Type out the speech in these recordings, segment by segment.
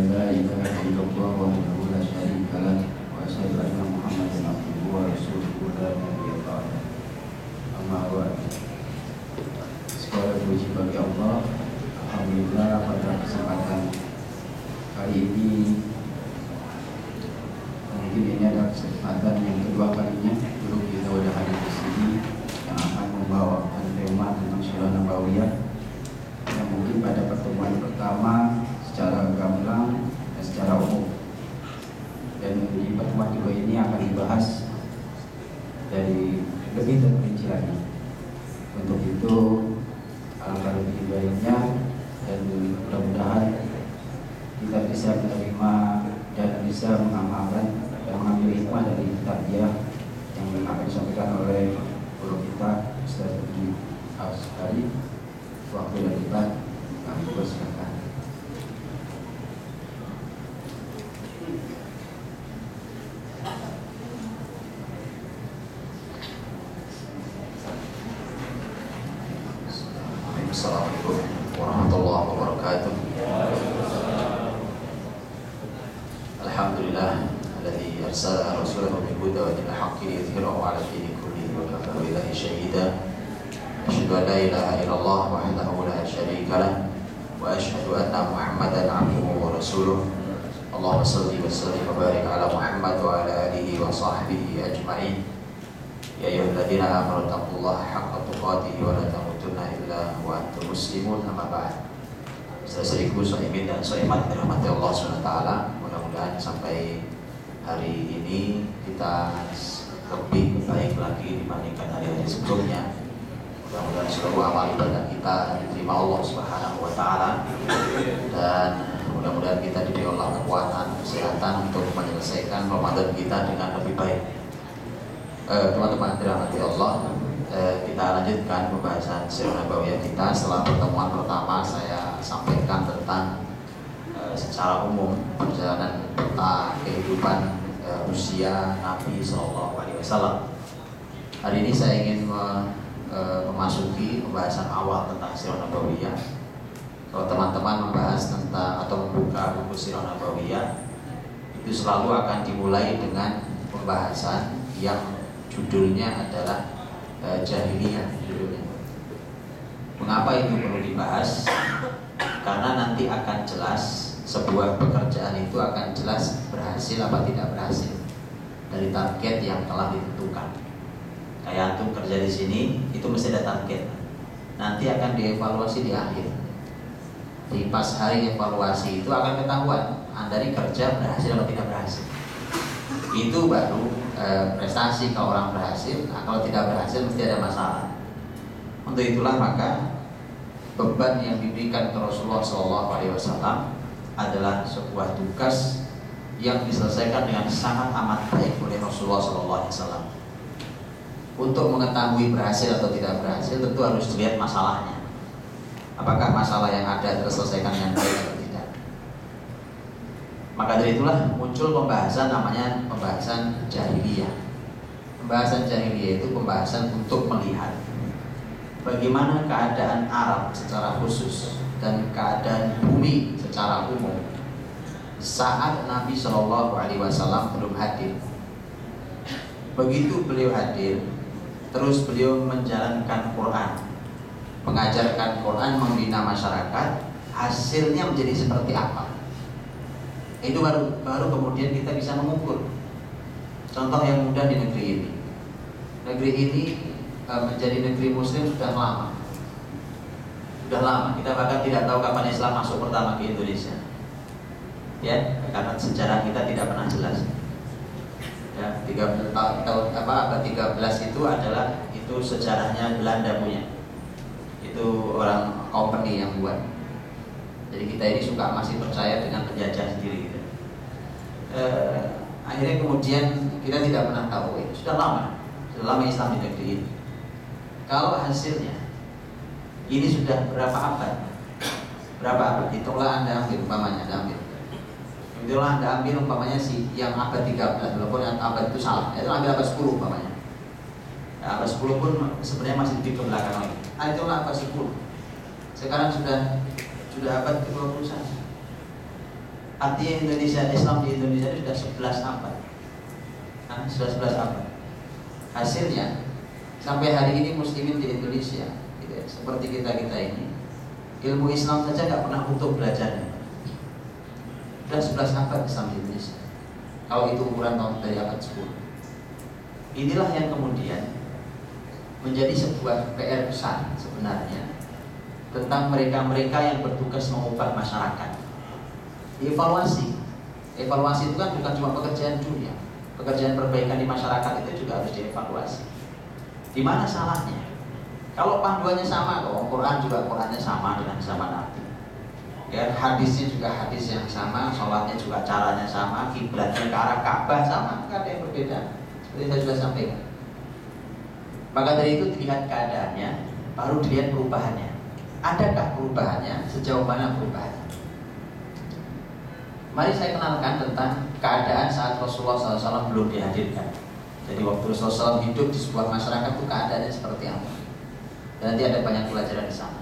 أن لا إله إلا الله وحده لا شريك له وأشهد أن محمدا عبده ورسوله لا نبي بعده. Amma ba'd. Segala puji bagi Allah. Alhamdulillah pada kesempatan kali ini mungkin ini adalah kesempatan yang kedua kalinya guru kita sudah hadir di sini yang akan membawakan tema tentang Sirah Nabawiyah yang mungkin pada pertemuan pertama secara gamblang dan secara umum, dan di pertemuan kedua ini akan dibahas dari lebih terperinci lagi. Untuk itu alangkah lebih baiknya dan mudah-mudahan kita bisa menerima dan bisa mengamalkan dan mengambil hikmah dari tarbiyah yang akan disampaikan oleh guru kita Ustaz Budi Al-Sekali. Waktu dan debat kami persilakan. Assalamualaikum warahmatullahi wabarakatuh. Alhamdulillah alladzi arsala rasulahu bil huda wa dinil haqqi liyudhhirahu 'ala dini kullihi wa kafa billahi shahida. Asyhadu an la ilaha illallah wahdahu la syarika lah wa asyhadu anna Muhammadan 'abduhu wa rasuluh. Allahumma shalli wa sallim wa barik 'ala Muhammad wa 'ala alihi wa sahbihi ajma'in. Ya ayyuhalladzina amanu taqullaha haqqa tuqatih wa la tamutunna illa wa antum muslimun, amma ba'd. Saudara-saudariku shaimin dan shaimat dirahmati Allah SWT, mudah-mudahan sampai hari ini kita lebih baik lagi dibandingkan hari-hari sebelumnya. Mudah-mudahan seluruh amal ibadah kita diterima Allah SWT, dan mudah-mudahan kita diberi Allah kekuatan, kesehatan untuk menyelesaikan Ramadan kita dengan lebih baik. Teman-teman dirahmati Allah, kita lanjutkan pembahasan Sirah Nabawiyah kita. Setelah pertemuan pertama saya sampaikan tentang secara umum perjalanan peta kehidupan usia Nabi SAW. Hari ini saya ingin memasuki pembahasan awal tentang Sirah Nabawiyah. Kalau teman-teman membahas tentang atau membuka buku Sirah Nabawiyah, itu selalu akan dimulai dengan pembahasan yang judulnya adalah jahiliyah judulnya. Mengapa itu perlu dibahas? Karena nanti akan jelas sebuah pekerjaan itu akan jelas berhasil apa tidak berhasil dari target yang telah ditentukan. Kayak antum kerja di sini itu mesti ada target. Nanti akan dievaluasi di akhir. Di pas hari evaluasi itu akan ketahuan Anda ini kerja berhasil atau tidak berhasil. Itu baru prestasi kalau orang berhasil. Nah, kalau tidak berhasil mesti ada masalah. Untuk itulah maka beban yang diberikan ke Rasulullah SAW adalah sebuah tugas yang diselesaikan dengan sangat amat baik oleh Rasulullah SAW. Untuk mengetahui berhasil atau tidak berhasil tentu harus dilihat masalahnya. Apakah masalah yang ada terselesaikan dengan baik atau tidak. Maka dari itulah muncul pembahasan namanya pembahasan jahiliyah. Pembahasan jahiliyah itu pembahasan untuk melihat bagaimana keadaan Arab secara khusus dan keadaan bumi secara umum saat Nabi SAW belum hadir. Begitu beliau hadir, terus beliau menjalankan Quran, mengajarkan Quran, membina masyarakat, hasilnya menjadi seperti apa? Itu baru kemudian kita bisa mengukur. Contoh yang mudah di negeri ini. Negeri ini menjadi negeri muslim sudah lama. Sudah lama. Kita bahkan tidak tahu kapan Islam masuk pertama ke Indonesia. Ya, karena sejarah kita tidak pernah jelas. Ya, 13 tahun abad 13 itu adalah itu sejarahnya Belanda punya. Itu orang company yang buat. Jadi kita ini suka masih percaya dengan penjajah sendiri gitu. Akhirnya kemudian kita tidak pernah tahu itu sudah lama Islam di negeri ini. Kalau hasilnya ini sudah berapa abad? Hitunglah Anda ambil umpamanya, Anda ambil umpamanya si yang abad 13, walaupun yang abad itu salah. Itu ambil abad 10 umpamanya. Abad 10 pun sebenarnya masih di belakang lagi. Itulah abad 10. Sekarang sudah abad ke-21. Artinya Islam di Indonesia itu sudah 11 abad. Nah, sudah 11 abad. Hasilnya sampai hari ini muslimin di Indonesia gitu ya, seperti kita ini, ilmu Islam saja nggak pernah untuk belajarnya. Sudah 11 abad Islam di Indonesia. Kalau itu ukuran tahun dari abad 10. Inilah yang kemudian menjadi sebuah PR besar sebenarnya tentang mereka-mereka yang bertugas mengubah masyarakat. Evaluasi itu kan bukan cuma pekerjaan dunia, pekerjaan perbaikan di masyarakat itu juga harus dievaluasi. Di mana salahnya? Kalau panduannya sama, kalau Quran juga Qurannya sama dengan zaman Nabi. Ya, hadisnya juga hadis yang sama, sholatnya juga caranya sama, kiblatnya ke arah Ka'bah sama, nggak ada yang berbeda. Seperti saya sudah sampaikan. Maka dari itu dilihat keadaannya, baru dilihat perubahannya. Adakah perubahannya? Sejauh mana perubahannya? Mari saya kenalkan tentang keadaan saat Rasulullah SAW belum dihadirkan. Jadi waktu Rasulullah SAW hidup di sebuah masyarakat itu keadaannya seperti apa? Dan nanti ada banyak pelajaran di sana.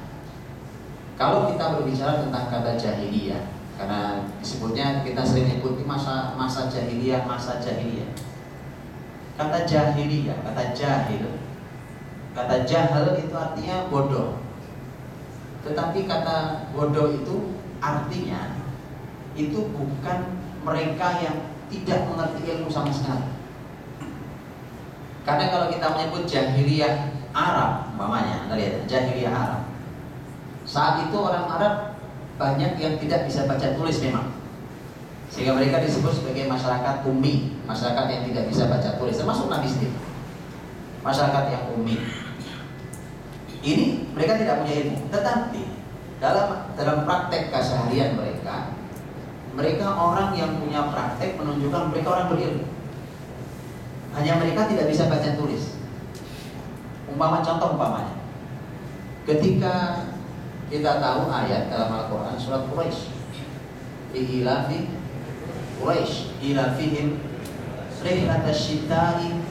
Kalau kita berbicara tentang kata jahiliyah, karena disebutnya kita sering ikuti masa jahiliyah. Kata jahiliyah, kata jahil itu artinya bodoh. Tetapi kata bodoh itu artinya itu bukan mereka yang tidak mengerti ilmu sama sekali. Karena kalau kita menyebut jahiliyah Arab, umpamanya, lihat jahiliyah Arab. Saat itu orang Arab banyak yang tidak bisa baca tulis memang, sehingga mereka disebut sebagai masyarakat ummi, masyarakat yang tidak bisa baca tulis, termasuk Nabi sendiri, masyarakat yang ummi. Ini mereka tidak punya ilmu, tetapi dalam praktek keseharian mereka orang yang punya praktek menunjukkan mereka orang berilmu. Hanya mereka tidak bisa baca tulis. Umpamanya, ketika kita tahu ayat dalam Al-Quran surat Quraisy, ilafi Quraisy ilafihim rihlatasy syita'i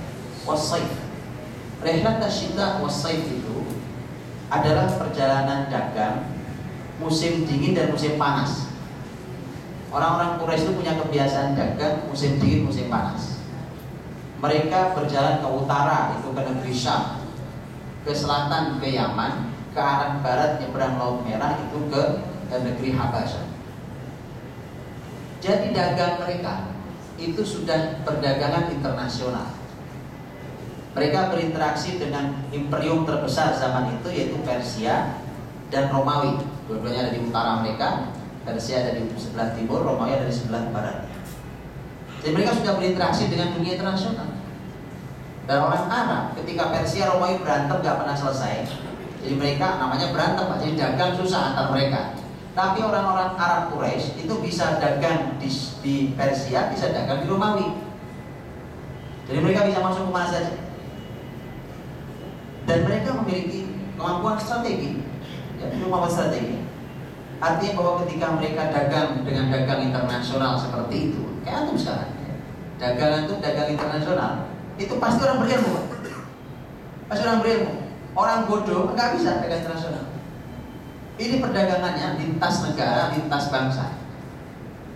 was-saif. Rihlatasy syita' was-saif itu adalah perjalanan dagang musim dingin dan musim panas. Orang-orang Quraisy itu punya kebiasaan dagang musim dingin, musim panas. Mereka berjalan ke utara, itu ke negeri Syam, ke selatan ke Yaman, ke arah barat nyebrang Laut Merah itu ke negeri Habasyah. Jadi dagang mereka itu sudah perdagangan internasional. Mereka berinteraksi dengan imperium terbesar zaman itu, yaitu Persia dan Romawi. Dua-duanya ada di utara mereka. Persia ada di sebelah timur, Romawi ada di sebelah barat. Jadi mereka sudah berinteraksi dengan dunia internasional. Dan orang Arab ketika Persia Romawi berantem gak pernah selesai. Jadi mereka namanya berantem, jadi dagang susah antar mereka. Tapi orang-orang Arab Quraisy itu bisa dagang di Persia, bisa dagang di Romawi. Jadi mereka bisa masuk kemana saja. Dan mereka memiliki kemampuan strategi, ya, kemampuan strategi. Artinya bahwa ketika mereka dagang dengan dagang internasional seperti itu, kayak antum sekarang, dagang itu dagang internasional, itu pasti orang berilmu, pasti orang berilmu. Orang bodoh nggak bisa dagang internasional. Ini perdagangannya lintas negara, lintas bangsa,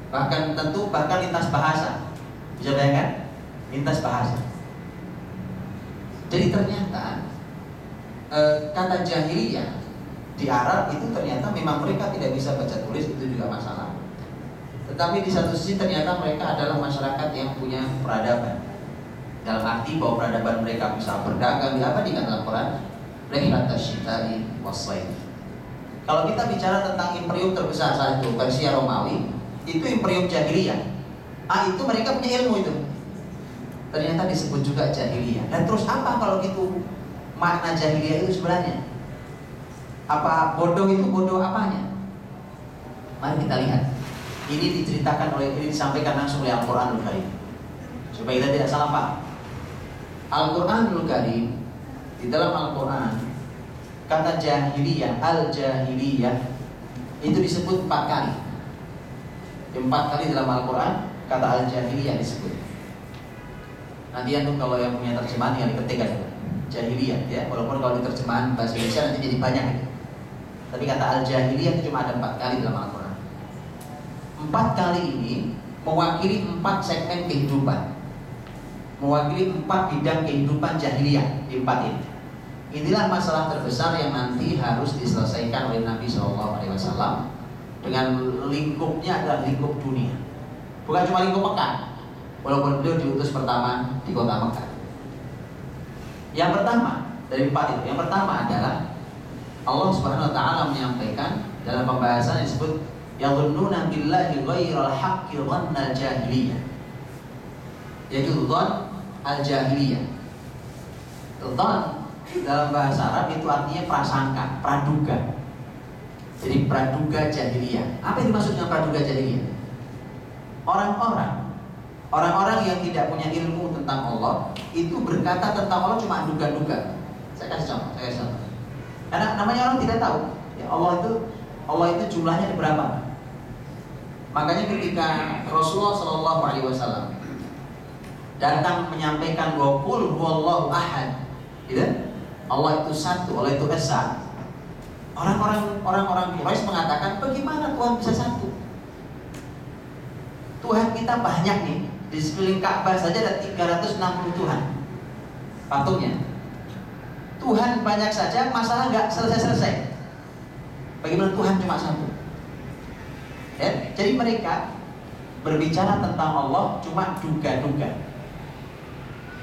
bahkan lintas bahasa. Bisa bayangkan? Lintas bahasa. Jadi ternyata kata jahiliyah di Arab itu ternyata memang mereka tidak bisa baca tulis, itu juga masalah. Tetapi di satu sisi ternyata mereka adalah masyarakat yang punya peradaban. Dalam arti bahwa peradaban mereka bisa berdagang, diabadikan dalam Quran, rihlatasy syita'i was-saif. Kalau kita bicara tentang imperium terbesar saat itu, Persia Romawi, itu imperium jahiliyah. Itu mereka punya ilmu itu. Ternyata disebut juga jahiliyah. Dan terus apa kalau gitu makna jahiliyah itu sebenarnya? Apa bodoh itu bodoh apanya? Mari kita lihat. Ini disampaikan langsung oleh Al-Quranul Karim, supaya kita tidak salah paham. Al-Quranul Karim, di dalam Al-Quran kata jahiliyah, al-jahiliyah itu disebut 4 kali. 4 kali dalam Al-Quran kata al-jahiliyah disebut. Nanti antum kalau yang punya terjemahan yang diketik aja jahiliyah, ya. Walaupun kalau di terjemahan bahasa Indonesia nanti jadi banyak. Tapi kata al-jahiliyah itu cuma ada 4 kali dalam Al-Quran. 4 kali ini mewakili 4 segmen kehidupan, mewakili 4 bidang kehidupan jahiliyah di 4 ini. Inilah masalah terbesar yang nanti harus diselesaikan oleh Nabi SAW dengan lingkupnya adalah lingkup dunia, bukan cuma lingkup Mekah, walaupun beliau diutus pertama di kota Mekah. Yang pertama dari 4 itu, yang pertama adalah Allah Subhanahu wa taala menyampaikan dalam pembahasan yang disebut yadhunnuna billahi ghairal haqqi dhannal jahiliyah, yaitu dhann al-jahiliyah. Dhann dalam bahasa Arab itu artinya prasangka, praduga. Jadi praduga jahiliyah. Apa yang dimaksud dengan praduga jahiliyah? Orang-orang yang tidak punya ilmu tentang Allah itu berkata tentang Allah cuma duga-duga. Saya kasih contoh. Karena namanya orang tidak tahu. Ya, Allah itu jumlahnya ada berapa? Makanya ketika Rasulullah SAW datang menyampaikan wa qul huwallahu ahad, gitu? Allah itu satu, Allah itu esa. Orang-orang Quraisy mengatakan, bagaimana Tuhan bisa satu? Tuhan kita banyak nih. Di sekeliling Ka'bah saja ada 360 Tuhan patungnya. Tuhan banyak saja, masalah nggak selesai-selesai. Bagaimana Tuhan cuma satu? Ya, jadi mereka berbicara tentang Allah cuma duga-duga.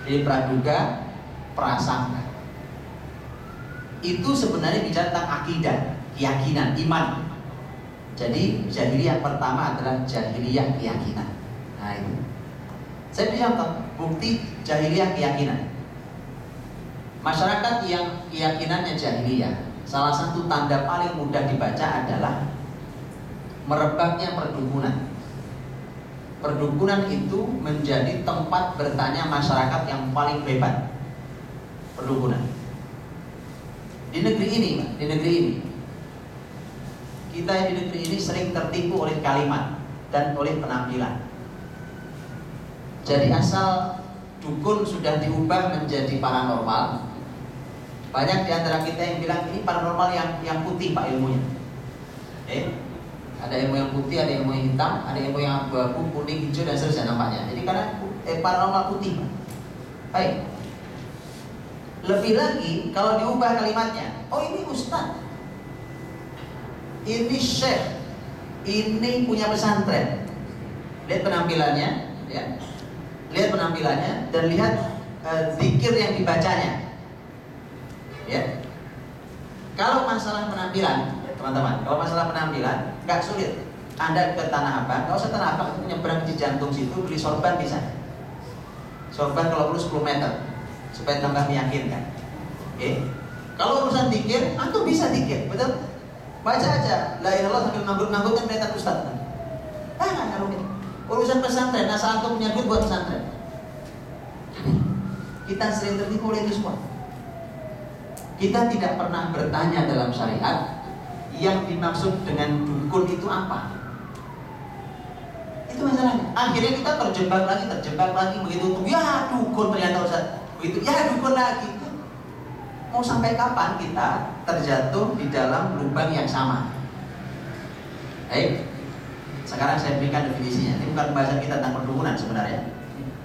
Jadi praduga, prasangka. Itu sebenarnya bicara tentang akidah, keyakinan, iman. Jadi jahiliyah pertama adalah jahiliyah keyakinan. Nah itu. Saya beri contoh bukti jahiliyah keyakinan. Masyarakat yang keyakinannya jahiliyah, salah satu tanda paling mudah dibaca adalah merebaknya perdukunan. Perdukunan itu menjadi tempat bertanya masyarakat yang paling hebat. Perdukunan. Di negeri ini, kita di negeri ini sering tertipu oleh kalimat dan oleh penampilan. Jadi asal dukun sudah diubah menjadi paranormal, banyak di antara kita yang bilang ini paranormal yang putih pak ilmunya. Ada ilmu yang putih, ada ilmu yang hitam, ada ilmu yang abu-abu, kuning, hijau dan seterusnya nampaknya. Jadi karena paranormal putih. Baik. Lebih lagi kalau diubah kalimatnya, oh ini ustaz, ini syekh, ini punya pesantren. Lihat penampilannya, ya. Lihat penampilannya dan lihat zikir yang dibacanya. Ya. Kalau masalah penampilan, ya, teman-teman, kalau masalah penampilan nggak sulit. Anda ke Tanah Abang, nggak usah Tanah Abang, nyebrang di jantung situ beli sorban bisa. Sorban kalau perlu 10 meter supaya tambah meyakinkan. Kalau urusan zikir, antum bisa zikir, betul? Baca aja, la ilaha illallah sambil nanggut-nanggut kan kelihatan ustaz. Nggak rumit. Urusan pesantren, asal antum punya duit buat pesantren. Kita sering tertipu oleh itu semua. Kita tidak pernah bertanya dalam syariat yang dimaksud dengan dukun itu apa. Itu masalahnya. Akhirnya kita terjebak lagi begitu. Ya dukun ternyata ustaz. Begitu, ya dukun lagi. Mau sampai kapan kita terjatuh di dalam lubang yang sama? Baik, sekarang saya berikan definisinya. Ini bukan pembahasan kita tentang perdukunan sebenarnya,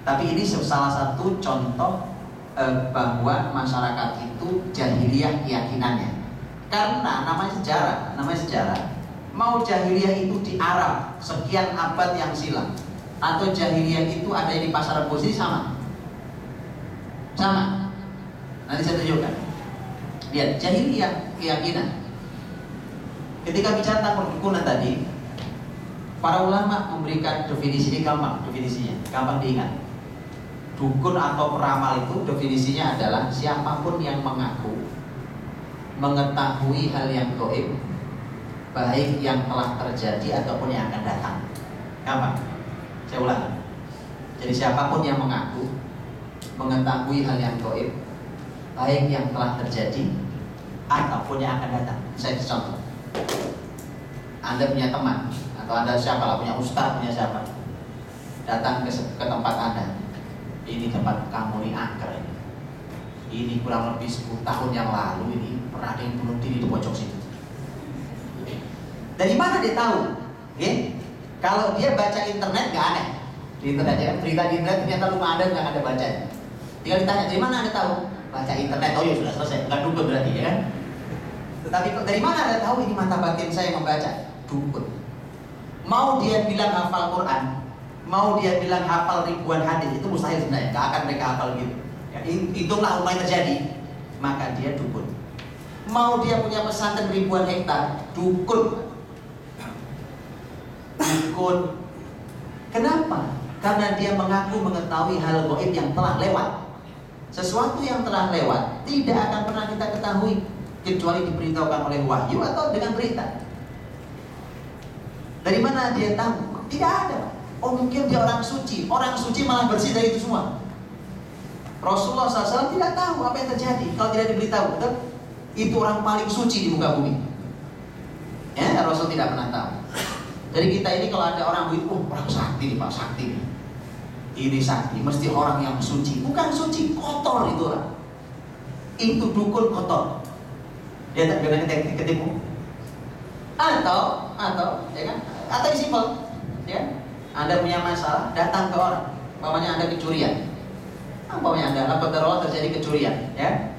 tapi ini salah satu contoh bahwa masyarakat itu jahiliyah keyakinannya. Karena namanya sejarah. Mau jahiliyah itu di Arab sekian abad yang silam, atau jahiliyah itu ada di pasar Rebo sama. Nanti saya tunjukkan. Lihat, jahiliyah keyakinan. Ketika bicara tentang perdukunan tadi, para ulama memberikan definisi ini gampang diingat. Dukun atau peramal itu definisinya adalah siapapun yang mengaku mengetahui hal yang gaib, baik yang telah terjadi ataupun yang akan datang. Gampang. Saya ulang. Jadi siapapun yang mengaku mengetahui hal yang gaib, baik yang telah terjadi ataupun yang akan datang. Saya contoh. Anda punya teman atau Anda siapa lah, punya ustaz, punya siapa, datang ke tempat Anda. Ini tempat kamu ini angker ini. Ini kurang lebih 10 tahun yang lalu ini pernah ada yang bunuh diri di pojok situ. Dari mana dia tahu? Kalau dia baca internet nggak aneh. Di internet ya, berita di internet ternyata rumah Anda nggak ada bacanya. Tinggal ditanya, dari mana Anda tahu? Baca internet. Oh ya sudah selesai, bukan dukun berarti ya kan? Tetapi dari mana Anda tahu ini mata batin saya yang membaca? Dukun. Mau dia bilang hafal Quran, mau dia bilang hafal ribuan hadis, itu mustahil sebenarnya. Nggak akan mereka hafal gitu. Ya, hitunglah apa yang terjadi, maka dia dukun. Mau dia punya pesantren ribuan hektar, dukun. Dukun. Kenapa? Karena dia mengaku mengetahui hal gaib yang telah lewat. Sesuatu yang telah lewat tidak akan pernah kita ketahui kecuali diberitahukan oleh wahyu atau dengan berita. Dari mana dia tahu? Tidak ada. Oh mungkin dia orang suci. Orang suci malah bersih dari itu semua. Rasulullah SAW tidak tahu apa yang terjadi kalau tidak diberitahu. Betul? Itu orang paling suci di muka bumi. Ya, Rasul tidak pernah tahu. Jadi kita ini kalau ada orang begitu, oh orang sakti nih Pak, sakti nih. Ini sakti, mesti orang yang suci. Bukan suci, kotor itu orang. Itu dukun kotor. Dia tak kena ketipu. Atau, ya kan? Atau simpel, ya. Anda punya masalah, datang ke orang. Umpamanya Anda kecurian. Umpamanya Anda, alhamdulillah terjadi kecurian, ya.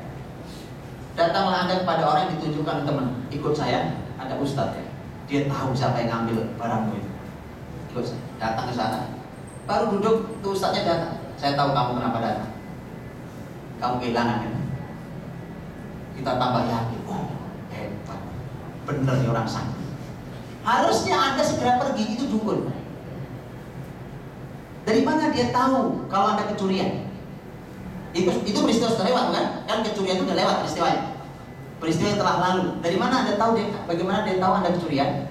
Datanglah Anda kepada orang yang ditunjukkan teman. Ikut saya, ada ustadz ya. Dia tahu siapa yang ngambil barangmu itu. Ikut saya, datang ke sana. Baru duduk, tuh ustadznya datang. Saya tahu kamu kenapa datang. Kamu kehilangan kan? Kita tambah yakin. Oh, hebat. Bener nih orang sakti. Harusnya Anda segera pergi, itu dukun. Dari mana dia tahu kalau Anda kecurian? Itu peristiwa sudah lewat kan? Kan kecurian itu sudah lewat peristiwanya. Peristiwa yang telah lalu. Dari mana Anda tahu dia? Bagaimana dia tahu Anda kecurian?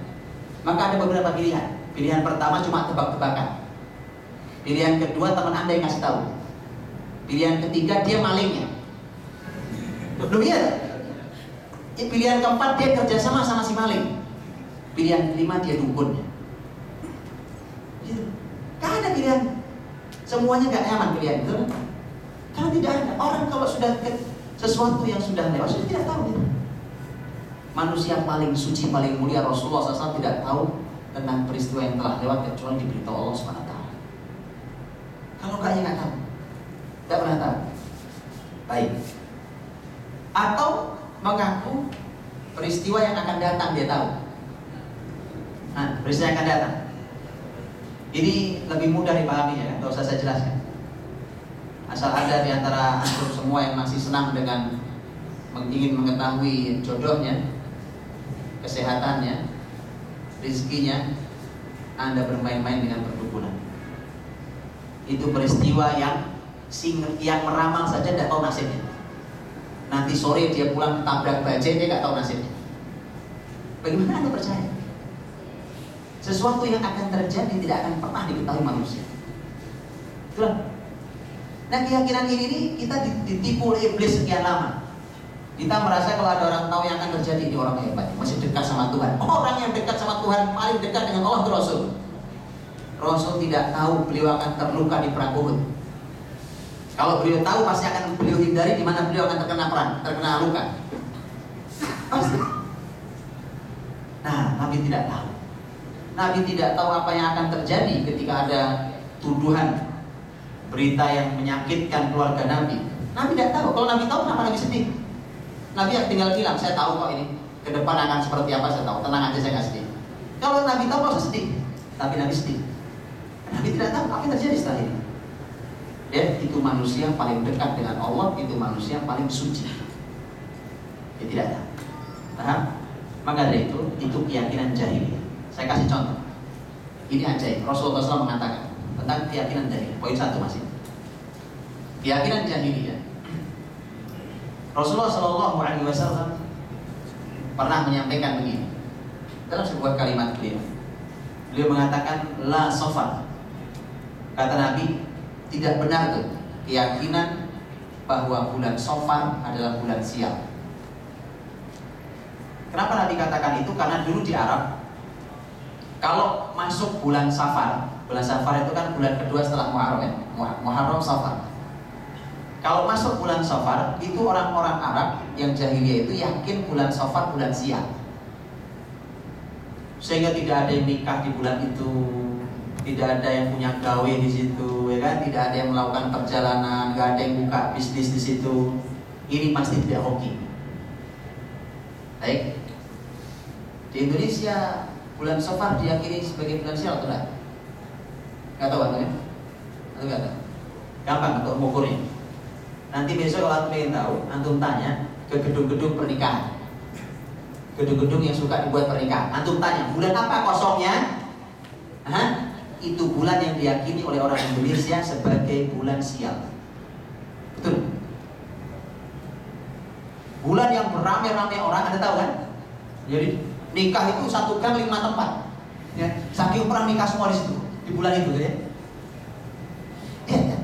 Maka ada beberapa pilihan. Pilihan pertama cuma tebak-tebakan. Pilihan kedua teman Anda yang kasih tahu. Pilihan ketiga dia malingnya. Belum ya? Pilihan keempat dia kerjasama sama si maling. Pilihan kelima dia dukunnya. Gak ada pilihan. Semuanya gak nyaman pilihan itu. Karena tidak ada. Orang kalau sudah sesuatu yang sudah lewat sudah tidak tahu gitu. Manusia paling suci, paling mulia Rasulullah SAW tidak tahu tentang peristiwa yang telah lewat kecuali diberitahu Allah SWT. Kalau enggak ya nggak tahu, tidak pernah tahu. Baik. Atau mengaku peristiwa yang akan datang dia tahu. Nah, peristiwa yang akan datang. Ini lebih mudah dipahaminya, tidak usah saya jelaskan. Asal ada di antara antum semua yang masih senang dengan ingin mengetahui jodohnya, kesehatannya, rezekinya, Anda bermain-main dengan perdukunan. Itu peristiwa yang meramal saja tidak tahu nasibnya. Nanti sore dia pulang tabrak bajai, dia tidak tahu nasibnya. Bagaimana Anda percaya? Sesuatu yang akan terjadi tidak akan pernah diketahui manusia. Itulah. Nah keyakinan ini kita ditipu oleh iblis sekian lama. Kita merasa kalau ada orang tahu yang akan terjadi, ini orang hebat, masih dekat sama Tuhan. Orang yang dekat sama Tuhan paling dekat dengan Allah itu Rasul. Rasul tidak tahu beliau akan terluka di perang Uhud. Kalau beliau tahu pasti akan beliau hindari di mana beliau akan terkena perang, terkena luka. Pasti. Nah, Nabi tidak tahu. Nabi tidak tahu apa yang akan terjadi ketika ada tuduhan, berita yang menyakitkan keluarga Nabi. Nabi tidak tahu. Kalau Nabi tahu, kenapa Nabi sedih? Nabi yang tinggal bilang, saya tahu kok ini ke depan akan seperti apa, saya tahu. Tenang aja, saya nggak sedih. Kalau Nabi tahu, nggak usah sedih. Tapi Nabi sedih. Nabi tidak tahu apa yang terjadi setelah ini. Ya, itu manusia paling dekat dengan Allah, itu manusia paling suci. Dia tidak tahu. Paham? Maka dari itu keyakinan jahiliyah. Saya kasih contoh. Ini ajaib. Rasulullah SAW mengatakan tentang keyakinan jahiliyah. Poin 1 masih. Keyakinan jahiliyah. Rasulullah SAW pernah menyampaikan begini dalam sebuah kalimat beliau. Beliau mengatakan la safar. Kata Nabi, tidak benar tuh keyakinan bahwa bulan Safar adalah bulan sial. Kenapa Nabi katakan itu? Karena dulu di Arab, kalau masuk bulan Safar itu kan bulan kedua setelah Muharram ya, Muharram Safar. Kalau masuk bulan Safar, itu orang-orang Arab yang jahiliyah itu yakin bulan Safar bulan sial. sehingga tidak ada yang nikah di bulan itu, tidak ada yang punya gawe di situ, ya kan? Tidak ada yang melakukan perjalanan, nggak ada yang buka bisnis di situ. Ini pasti tidak hoki. Baik. Di Indonesia bulan Safar diyakini sebagai bulan sial atau tidak? Nggak tahu kan? Atau nggak tahu? Gampang untuk mengukurnya. Nanti besok kalau antum ingin tahu, antum tanya ke gedung-gedung pernikahan, gedung-gedung yang suka dibuat pernikahan. Antum tanya, bulan apa kosongnya? Hah? Itu bulan yang diyakini oleh orang Indonesia sebagai bulan sial. Betul? Bulan yang beramai-ramai orang, Anda tahu kan? Jadi nikah itu 1 gang 5 tempat. Ya, saking orang nikah semua di situ di bulan itu, ya. Ya.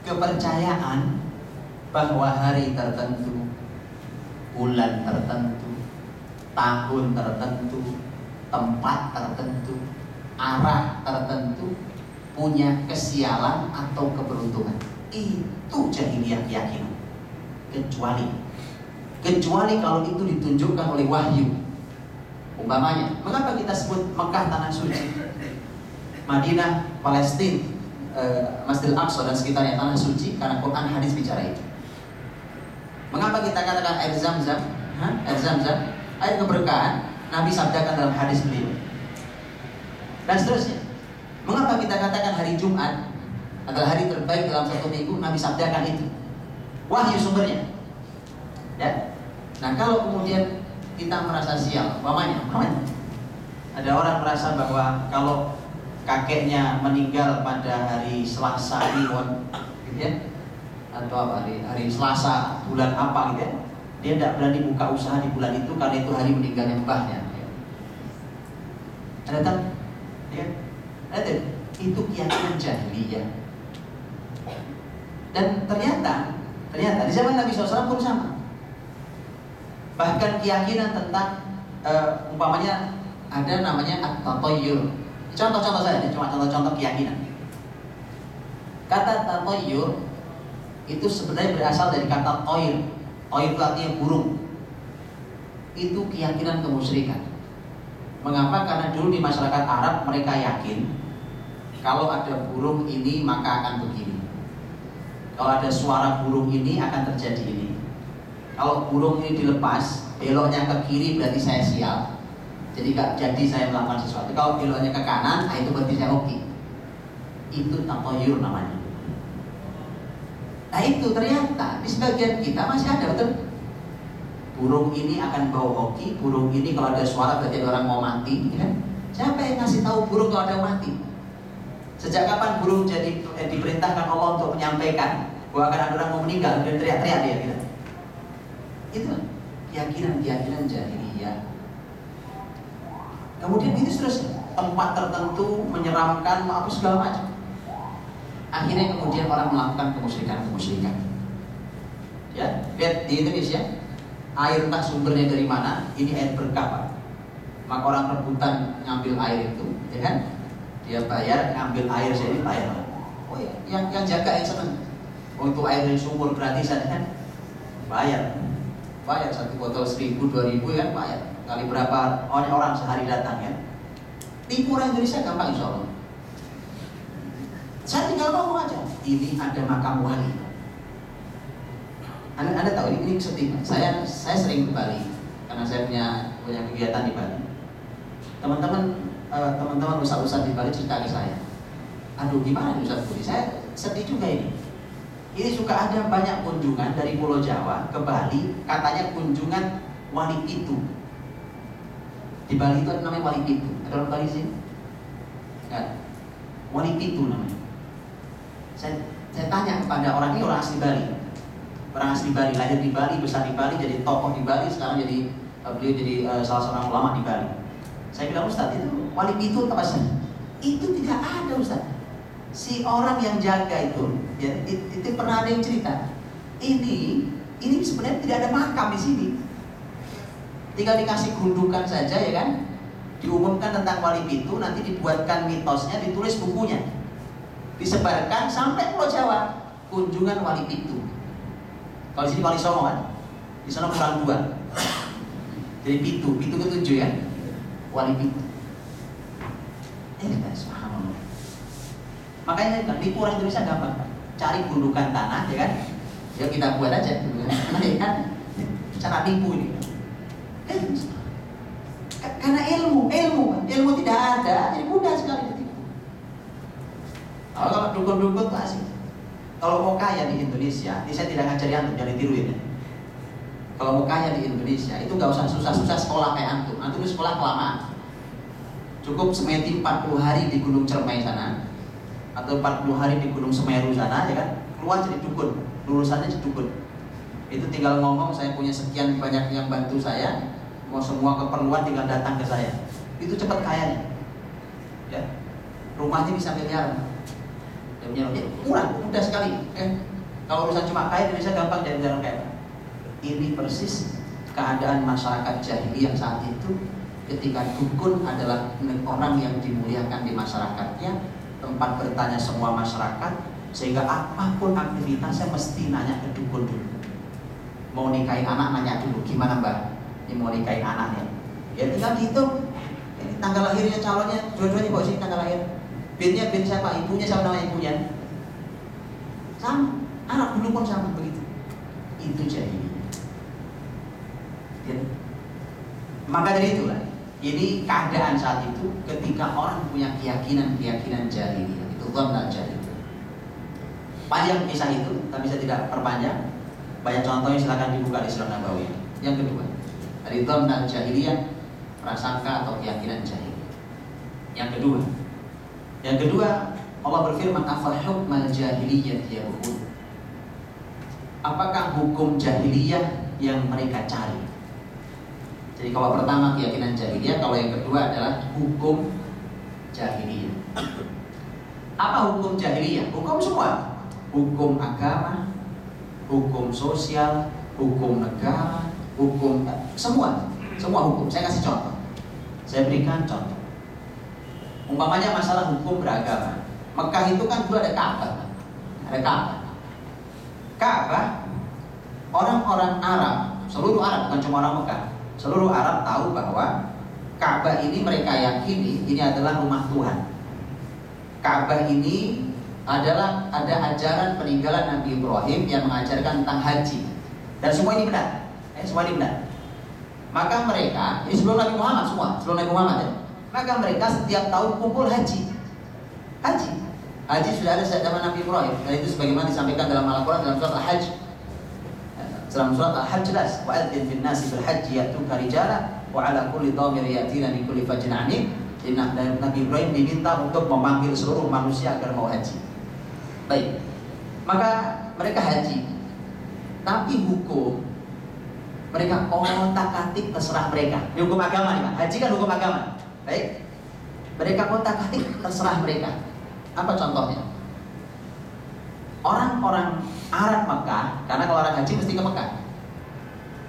Kepercayaan bahwa hari tertentu, bulan tertentu, tahun tertentu, tempat tertentu, arah tertentu punya kesialan atau keberuntungan. Itu jahiliyah keyakinan. Kecuali kalau itu ditunjukkan oleh wahyu. Umpamanya, mengapa kita sebut Mekah tanah suci, Madinah, Palestina, Masjidil Aqsa dan sekitarnya tanah suci? Karena Quran hadis bicara itu. Mengapa kita katakan air Zam-Zam? Air Zam-Zam, air keberkahan, Nabi sabdakan dalam hadis beliau. Dan seterusnya. Mengapa kita katakan hari Jumat adalah hari terbaik dalam 1 minggu? Nabi sabdakan itu. Wahyu sumbernya. Ya. Nah, kalau kemudian kita merasa sial, umpamanya ada orang merasa bahwa kalau kakeknya meninggal pada hari Selasa Kliwon, gitu ya, atau apa, hari Selasa bulan apa gitu ya, dia tidak berani buka usaha di bulan itu karena itu hari meninggalnya mbahnya. Ada tak? Ya, ada. Itu keyakinan jahiliyah. Dan ternyata di zaman Nabi SAW pun sama. Bahkan keyakinan tentang umpamanya ada namanya at-tatayyur. Contoh-contoh saja, cuma contoh-contoh keyakinan. Kata tatayyur itu sebenarnya berasal dari kata toir. Toir itu artinya burung. Itu keyakinan kemusyrikan. Mengapa? Karena dulu di masyarakat Arab mereka yakin kalau ada burung ini maka akan begini. Kalau ada suara burung ini akan terjadi ini. Kalau burung ini dilepas, beloknya ke kiri berarti saya sial. Jadi gak jadi saya melakukan sesuatu. Kalau beloknya ke kanan, itu berarti saya hoki. Itu tatayyur namanya. Nah itu ternyata di sebagian kita masih ada, betul? Burung ini akan bawa hoki. Burung ini kalau ada suara berarti ada orang mau mati, ya kan? Siapa yang ngasih tahu burung kalau ada yang mati? Sejak kapan burung jadi diperintahkan Allah untuk menyampaikan bahwa akan ada orang mau meninggal dan teriak-teriak dia gitu? Itu keyakinan jahiliyah. Kemudian itu terus tempat tertentu menyeramkan, apa segala macam. Akhirnya kemudian orang melakukan kemusyrikan. Ya, lihat di Indonesia, air entah sumbernya dari mana, ini air berkah, Pak. Maka orang rebutan ngambil air itu, ya kan? Dia bayar, ngambil air sini bayar. Oh ya, yang jaga yang seneng. Untuk air dari sumur gratisan kan, bayar 1 botol 1.000, 2.000 kan bayar. Kali berapa orang sehari datang ya. Tipu orang Indonesia gampang insya Allah. Saya tinggal ngomong aja, ini ada makam wali. Anda tahu ini sedih. Saya sering ke Bali karena saya punya kegiatan di Bali. Teman-teman ustaz-ustaz di Bali cerita ke saya. Aduh gimana nih Ustaz Budi? Saya sedih juga ini. Ini suka ada banyak kunjungan dari Pulau Jawa ke Bali, katanya kunjungan wali pitu. Di Bali itu ada namanya wali pitu. Ada orang Bali sih? Enggak. Wali pitu namanya. Saya tanya kepada orang ini, orang asli Bali. Orang asli Bali, lahir di Bali, besar di Bali, jadi tokoh di Bali, sekarang beliau jadi salah seorang ulama di Bali. Saya bilang, Ustaz, itu wali pitu apa sih? Itu tidak ada, Ustaz. Si orang yang jaga itu, ya, itu pernah ada yang cerita. Ini sebenarnya tidak ada makam di sini. Tinggal dikasih gundukan saja, ya kan? Diumumkan tentang wali pitu, nanti dibuatkan mitosnya, ditulis bukunya, disebarkan sampai Pulau Jawa. Kunjungan wali pitu. Kalau di sini wali songo kan, di sana bukan 2. Jadi pitu ketujuh ya. wali pitu. Subhanallah. Makanya kan nipu orang Indonesia gampang, cari gundukan tanah, ya kan? Ya kita buat aja gundukan tanah, ya kan? Cara nipu ini. Karena ilmu tidak ada, jadi mudah sekali ditipu. Kalau dukun-dukun tuh asik. Kalau mau kaya di Indonesia, ini saya tidak ngajari antum, jangan ditiruin ya. Kalau mau kaya di Indonesia, itu nggak usah susah-susah sekolah kayak antum. Antum itu sekolah kelamaan. Cukup semeti 40 hari di Gunung Cermai sana, atau 40 hari di Gunung Semeru sana, ya kan? Keluar jadi dukun, lulusannya jadi dukun. Itu tinggal ngomong, saya punya sekian banyak yang bantu saya, mau semua keperluan tinggal datang ke saya. Itu cepat kayanya. Ya. Rumahnya bisa miliaran. Ya, murah, mudah sekali. Kalau urusan cuma kaya Indonesia gampang jadi jalan kaya. Ini persis keadaan masyarakat jahiliyah saat itu, ketika dukun adalah orang yang dimuliakan di masyarakatnya, tempat bertanya semua masyarakat, sehingga apapun aktivitasnya mesti nanya ke dukun dulu. Mau nikahin anak nanya dulu, gimana mbak? Ini mau nikahin anaknya. Ya tinggal gitu. Ini tanggal lahirnya calonnya, dua-duanya bawa sini tanggal lahir. Binnya bin siapa? Ibunya siapa nama ibunya? Sama, anak dulu pun sama begitu. Itu jahiliyah. Ya. Maka dari itulah, ini keadaan saat itu ketika orang punya keyakinan jahiliyah. Itu dhanna jahiliyah. Panjang kisah itu, tapi saya tidak perpanjang. Banyak contohnya, silakan dibuka di Sirah Nabawi. Yang kedua, dari dhanna jahiliyah, prasangka atau keyakinan jahiliyah. Yang kedua, Allah berfirman, afa hukmal jahiliyah yabghun. Apakah hukum jahiliyah yang mereka cari? Jadi kalau pertama keyakinan jahiliyah, kalau yang kedua adalah hukum jahiliyah. Apa hukum jahiliyah? Hukum semua. Hukum agama, hukum sosial, hukum negara, hukum semua hukum. Saya kasih contoh. Saya berikan contoh. Umpamanya masalah hukum beragama. Mekah itu kan dulu ada Ka'bah. Ka'bah, orang-orang Arab, seluruh Arab, bukan cuma orang Mekah, seluruh Arab tahu bahwa Ka'bah ini mereka yakini ini adalah rumah Tuhan. Ka'bah ini adalah ada ajaran peninggalan Nabi Ibrahim yang mengajarkan tentang haji. Dan semua ini benar. Semua ini benar. Maka mereka, ini sebelum Nabi Muhammad semua, sebelum Nabi Muhammad ya. Maka mereka setiap tahun kumpul haji sudah ada sejak zaman Nabi Ibrahim. Dan itu sebagaimana disampaikan dalam Al-Quran dalam surat Al-Hajj. Dalam surat Al-Hajj jelas, wa'adzin fin nasi bil hajji ya'tuka rijala wa 'ala kulli dhamir yatina min kulli fajjin 'amik. Dan Nabi Ibrahim diminta untuk memanggil seluruh manusia agar mau haji. Baik. Maka mereka haji. Tapi hukum mereka otak-atik terserah mereka. Ini hukum agama nih, Pak. Haji kan hukum agama. Baik, mereka otak-atik terserah mereka. Apa contohnya? Orang-orang Arab Mekah, karena kalau orang haji mesti ke Mekah.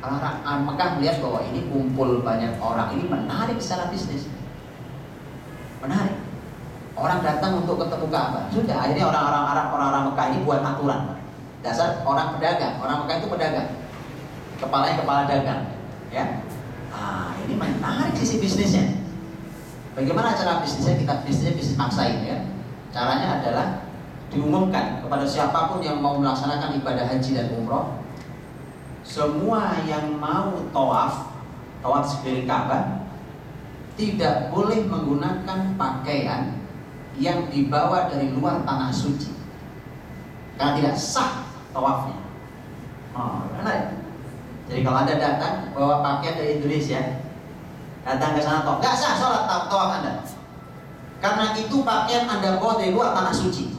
Orang Mekah melihat bahwa ini kumpul banyak orang, ini menarik secara bisnis. Menarik. Orang datang untuk ketemu Ka'bah. Sudah, akhirnya orang-orang Arab, orang-orang Mekah ini buat aturan. Dasar orang pedagang, orang Mekah itu pedagang. Kepalanya kepala dagang, ya. Ini menarik sisi bisnisnya. Bagaimana cara bisnisnya? Kita bisnis maksain ya. Caranya adalah diumumkan kepada siapapun yang mau melaksanakan ibadah haji dan umroh, semua yang mau tawaf sekeliling Ka'bah tidak boleh menggunakan pakaian yang dibawa dari luar tanah suci, karena tidak sah tawafnya. Benar. Jadi kalau Anda datang bawa pakaian dari Indonesia, datang ke sana tawaf, nggak sah sholat tawaf Anda, karena itu pakaian Anda bawa dari luar tanah suci.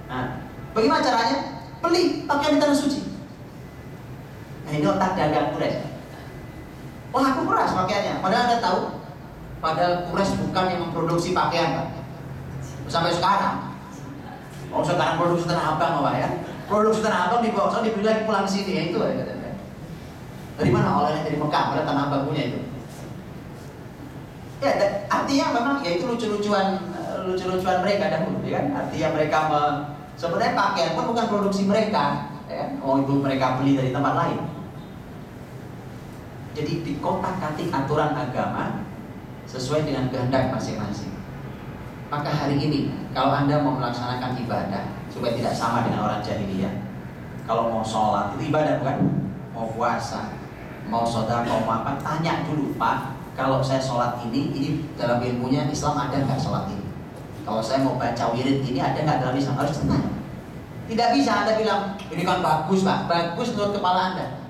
Nah, bagaimana caranya? Beli pakaian di tanah suci. Nah, ini otak dagang Quraisy. Wah, aku keras pakaiannya. Padahal Anda tahu, padahal Quraisy bukan yang memproduksi pakaian, Pak. Sampai sekarang. Sekarang produksi Tanah Abang, Pak ya. Produksi Tanah Abang dibawa, dibeli lagi pulang sini, ya itu. Dari mana? Olehnya dari Mekah, pada Tanah Abang punya itu. Ya, artinya memang ya itu lucu-lucuan mereka dahulu, ya kan? Artinya mereka sebenarnya pakaian pun bukan produksi mereka, ya kan? Itu mereka beli dari tempat lain. Jadi di kotak-katik aturan agama sesuai dengan kehendak masing-masing. Maka hari ini kalau Anda mau melaksanakan ibadah supaya tidak sama dengan orang jahiliyah, kalau mau sholat itu ibadah bukan? Mau puasa, mau sedekah, mau apa, tanya dulu, Pak, kalau saya sholat ini dalam ilmunya Islam ada nggak sholat ini? Kalau saya mau baca wirid ini ada nggak dalam Islam? Harus tanya. Tidak bisa Anda bilang ini kan bagus Pak, bagus menurut kepala Anda.